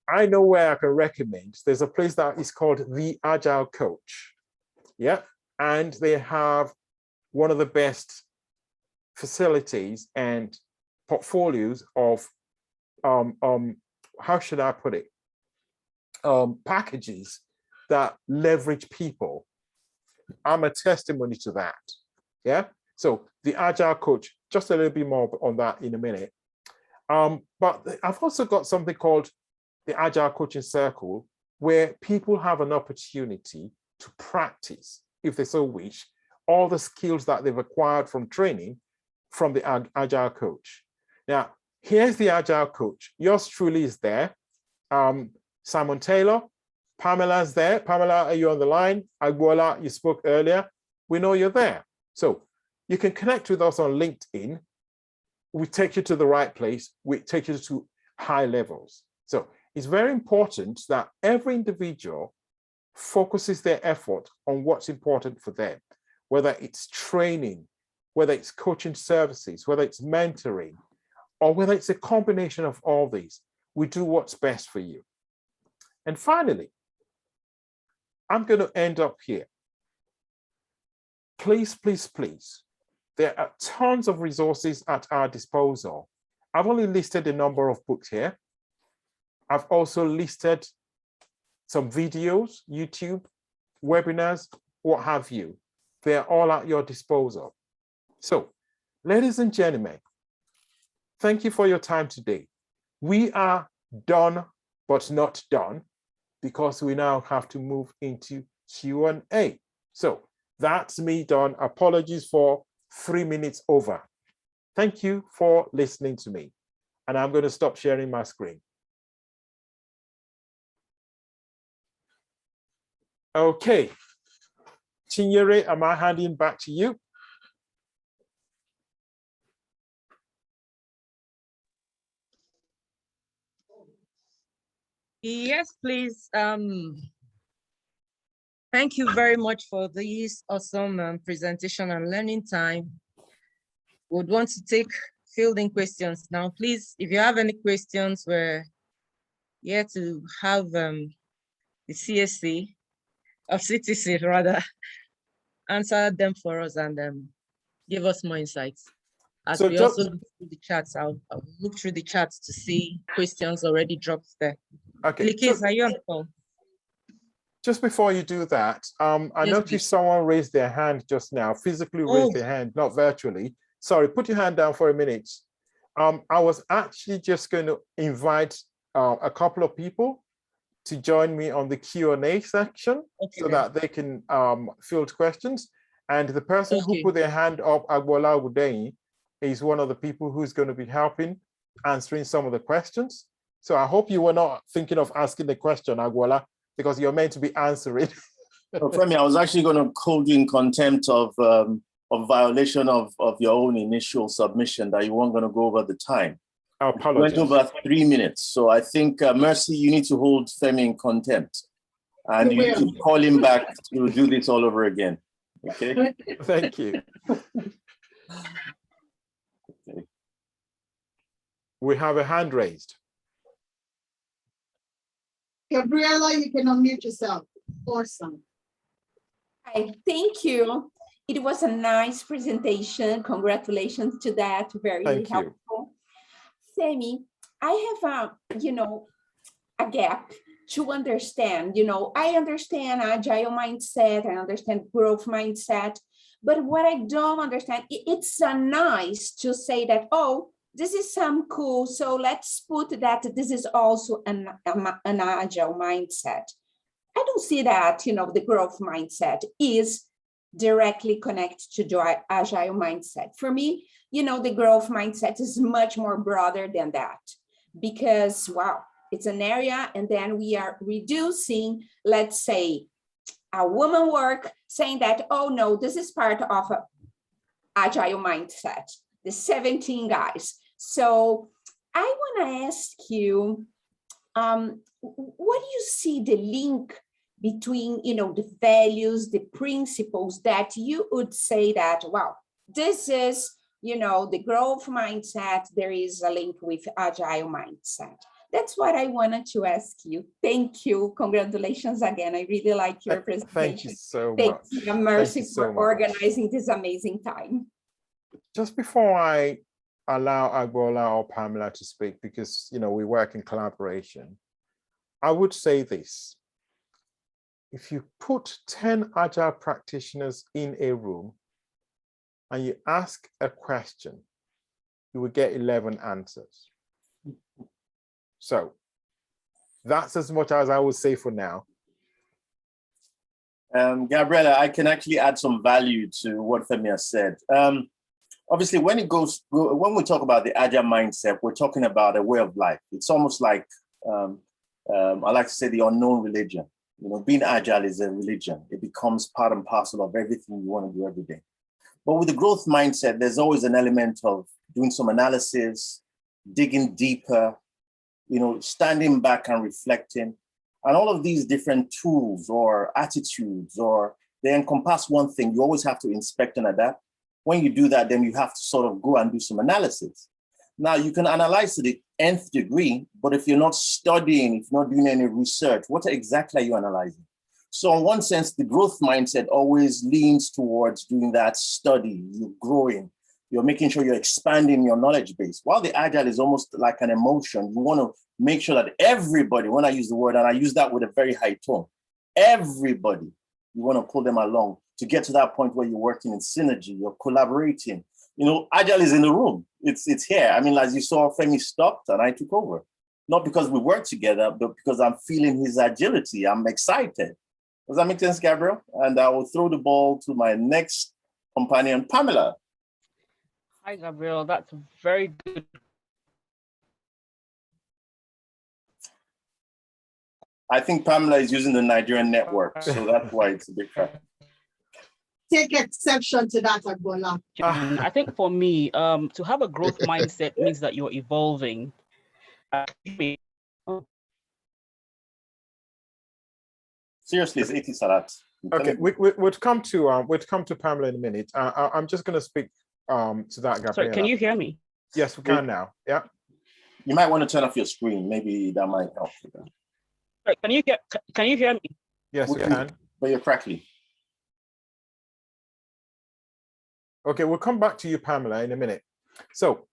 I know where I can recommend. There's a place that is called The Agile Coach. Yeah. And they have one of the best facilities and portfolios of, how should I put it? Packages that leverage people. I'm a testimony to that. Yeah. So the Agile Coach, just a little bit more on that in a minute. But I've also got something called the Agile Coaching Circle, where people have an opportunity to practice, if they so wish, all the skills that they've acquired from training from the Agile Coach. Now, here's the Agile Coach. Yours truly is there. Simon Taylor, Pamela's there. Pamela, are you on the line? Agbola, you spoke earlier. We know you're there. So you can connect with us on LinkedIn. We take you to the right place. We take you to high levels. So it's very important that every individual focuses their effort on what's important for them, whether it's training, whether it's coaching services, whether it's mentoring, or whether it's a combination of all these. We do what's best for you. And finally, I'm going to end up here. Please, please, please. There are tons of resources at our disposal. I've only listed a number of books here. I've also listed some videos, YouTube, webinars, what have you. They're all at your disposal. So, ladies and gentlemen, thank you for your time today. We are done, but not done, because we now have to move into Q&A. So that's me done. Apologies for 3 minutes over. Thank you for listening to me. And I'm going to stop sharing my screen. Okay. Chinyere, am I handing back to you? Yes, please. Thank you very much for this awesome presentation and learning time. Would want to take fielding questions now. Please, if you have any questions, we're here to have the CSC of CTC rather answer them for us and give us more insights. As So we also look through the chats, I'll look through the chats to see questions already dropped there. Okay. Likis, are you on the phone? Just before you do that, I noticed someone raised their hand just now, physically raised their hand, not virtually. Sorry, put your hand down for a minute. I was actually just going to invite a couple of people to join me on the Q&A section so that they can field questions. And the person who put their hand up, Agbola Udeyi, is one of the people who's going to be helping answering some of the questions. So I hope you were not thinking of asking the question, Agbola, because you're meant to be answering. Femi, I was actually going to hold you in contempt of violation of your own initial submission that you weren't going to go over the time. I apologize. You went over 3 minutes. So I think, Mercy, you need to hold Femi in contempt. And you need to call him back to do this all over again. Okay? Thank you. Okay. We have a hand raised. Gabriela, you can unmute yourself. Awesome. Hi, thank you. It was a nice presentation. Congratulations to that. Very helpful. Femi, I have a gap to understand. I understand agile mindset, I understand growth mindset, But what I don't understand, it's nice to say that, oh, this is some cool, so let's put that this is also an agile mindset. I don't see that, the growth mindset is directly connected to the agile mindset. For me, the growth mindset is much more broader than that, because, wow, it's an area, and then we are reducing, let's say, a woman work, saying that, oh no, this is part of an agile mindset, the 17 guys. So I want to ask you, what do you see the link between, the values, the principles that you would say that, wow, this is, the growth mindset, there is a link with agile mindset? That's what I wanted to ask you. Thank you. Congratulations again. I really like your presentation. Thank you so Thank much. you, Mercy, so for organizing this amazing time. Just before I will allow Pamela to speak, because we work in collaboration, I would say this. If you put 10 agile practitioners in a room and you ask a question, you will get 11 answers. So that's as much as I would say for now. Gabriela, I can actually add some value to what Femi has said. Obviously, when we talk about the agile mindset, we're talking about a way of life. It's almost like, I like to say, the unknown religion. Being agile is a religion. It becomes part and parcel of everything you want to do every day. But with the growth mindset, there's always an element of doing some analysis, digging deeper, standing back and reflecting. And all of these different tools or attitudes, or they encompass one thing. You always have to inspect and adapt. When you do that, then you have to sort of go and do some analysis. Now, you can analyze to the nth degree, but if you're not studying, if you're not doing any research, what exactly are you analyzing? So in one sense, the growth mindset always leans towards doing that study. You're growing. You're making sure you're expanding your knowledge base. While the agile is almost like an emotion, you want to make sure that everybody, when I use the word, and I use that with a very high tone, everybody, you want to pull them along to get to that point where you're working in synergy, you're collaborating. Agile is in the room. It's here. I mean, as you saw, Femi stopped and I took over. Not because we work together, but because I'm feeling his agility. I'm excited. Does that make sense, Gabriel? And I will throw the ball to my next companion, Pamela. Hi, Gabriel. That's very good. I think Pamela is using the Nigerian network, so that's why it's a big factor. Take exception to that, Agbola. I think for me, to have a growth mindset means that you're evolving. Seriously, it's 80 Salat. Okay, we'll come to Pamela in a minute. I'm just going to speak to that, Gabriela. Sorry, can you hear me? Yes, we can now. Yeah. You might want to turn off your screen. Maybe that might help. Sorry, can you hear me? Yes, we can. But you're crackly. Okay, we'll come back to you, Pamela, in a minute. So,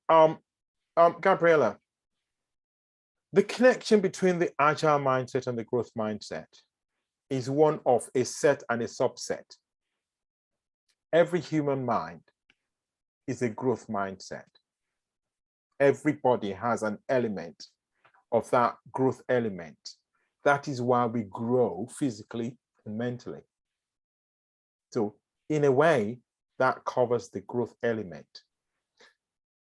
Gabriela, the connection between the agile mindset and the growth mindset is one of a set and a subset. Every human mind is a growth mindset. Everybody has an element of that growth element. That is why we grow physically and mentally. So in a way, that covers the growth element.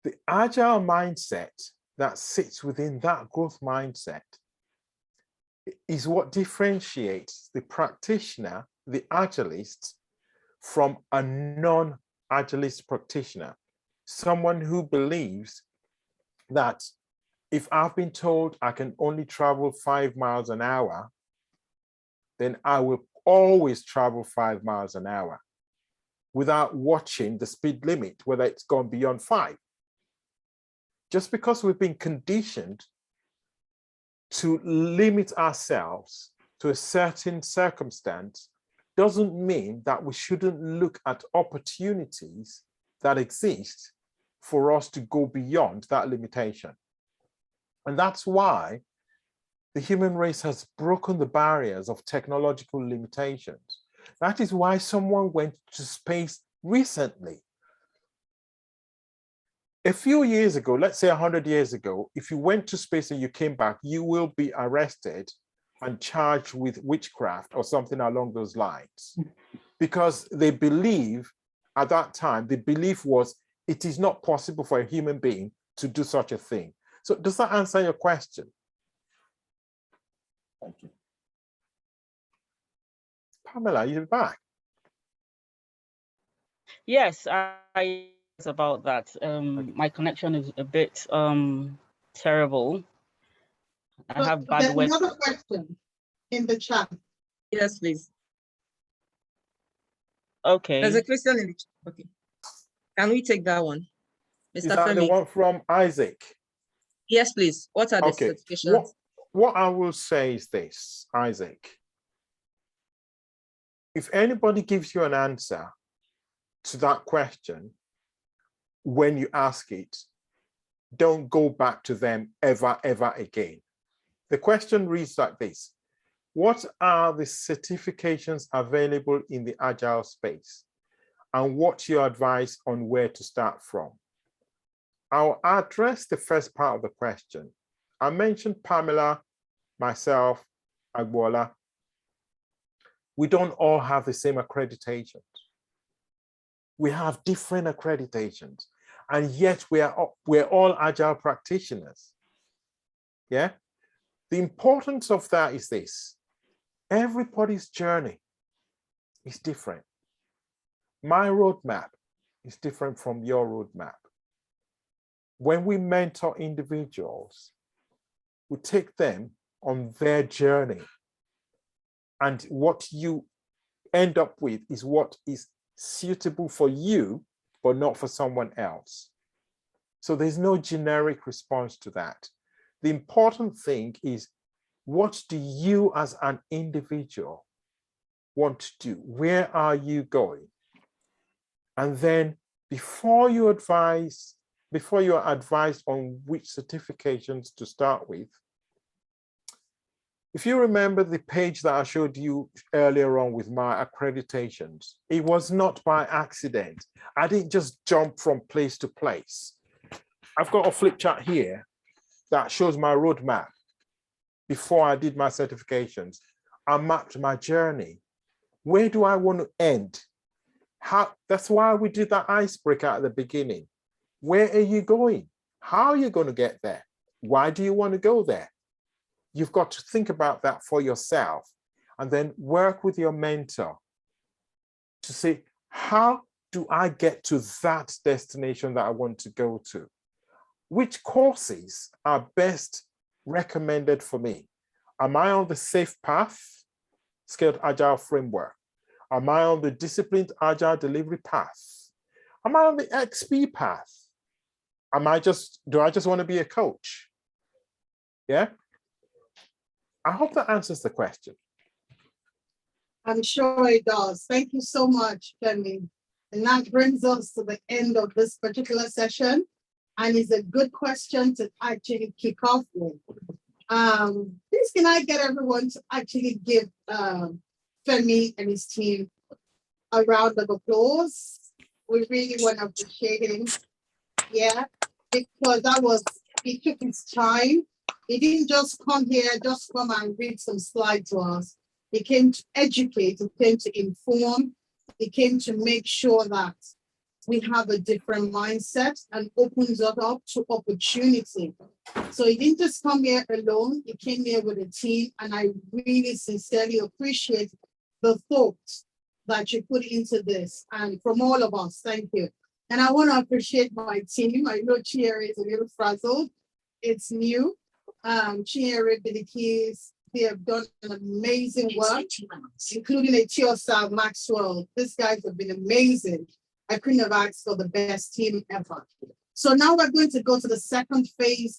The agile mindset that sits within that growth mindset is what differentiates the practitioner, the agilist, from a non-agilist practitioner. Someone who believes that if I've been told I can only travel 5 miles an hour, then I will always travel 5 miles an hour without watching the speed limit, whether it's gone beyond 5. Just because we've been conditioned to limit ourselves to a certain circumstance doesn't mean that we shouldn't look at opportunities that exist for us to go beyond that limitation. And that's why the human race has broken the barriers of technological limitations. That is why someone went to space recently. A few years ago, let's say 100 years ago, if you went to space and you came back, you will be arrested and charged with witchcraft or something along those lines. Because they believe, at that time, the belief was it is not possible for a human being to do such a thing. So does that answer your question? Thank you. Pamela, you're back. Yes, I about that. My connection is a bit terrible. I have bad There's web. another question in the chat. Yes, please. Okay. There's a question in the chat. Okay. Can we take that one? Mr. Is that Femi? the one from Isaac? Yes, please. What are the certifications? What I will say is this, Isaac. If anybody gives you an answer to that question, when you ask it, don't go back to them ever again. The question reads like this: what are the certifications available in the Agile space? And what's your advice on where to start from? I'll address the first part of the question. I mentioned Pamela, myself, Agbola. We don't all have the same accreditations. We have different accreditations, and yet we're all Agile practitioners. Yeah. The importance of that is this: everybody's journey is different. My roadmap is different from your roadmap. When we mentor individuals, we take them on their journey, and what you end up with is what is suitable for you, but not for someone else. So there's no generic response to that. The important thing is, what do you as an individual want to do? Where are you going? And then before you're advised on which certifications to start with, if you remember the page that I showed you earlier on with my accreditations, it was not by accident. I didn't just jump from place to place. I've got a flip chart here that shows my roadmap. Before I did my certifications, I mapped my journey. Where do I want to end? That's why we did that icebreaker at the beginning. Where are you going? How are you going to get there? Why do you want to go there? You've got to think about that for yourself, and then work with your mentor to say, how do I get to that destination that I want to go to? Which courses are best recommended for me? Am I on the SAFE path, Scaled Agile Framework? Am I on the Disciplined Agile Delivery path? Am I on the XP path? Do I just want to be a coach? Yeah. I hope that answers the question. I'm sure it does. Thank you so much, Femi. And that brings us to the end of this particular session. And it's a good question to actually kick off with. Please, can I get everyone to actually give Femi and his team a round of applause? We really want to appreciate him. Yeah, because he took his time. He didn't just come here, just come and read some slides to us. He came to educate, he came to inform, he came to make sure that we have a different mindset and opens us up to opportunity. So he didn't just come here alone, he came here with a team, and I really sincerely appreciate the thoughts that you put into this. And from all of us, thank you. And I want to appreciate my team. I know Chiere is a little frazzled. It's new. Chiere, Bilikis, they have done an amazing work, including Etiosa Maxwell. These guys have been amazing. I couldn't have asked for the best team ever. So now we're going to go to the second phase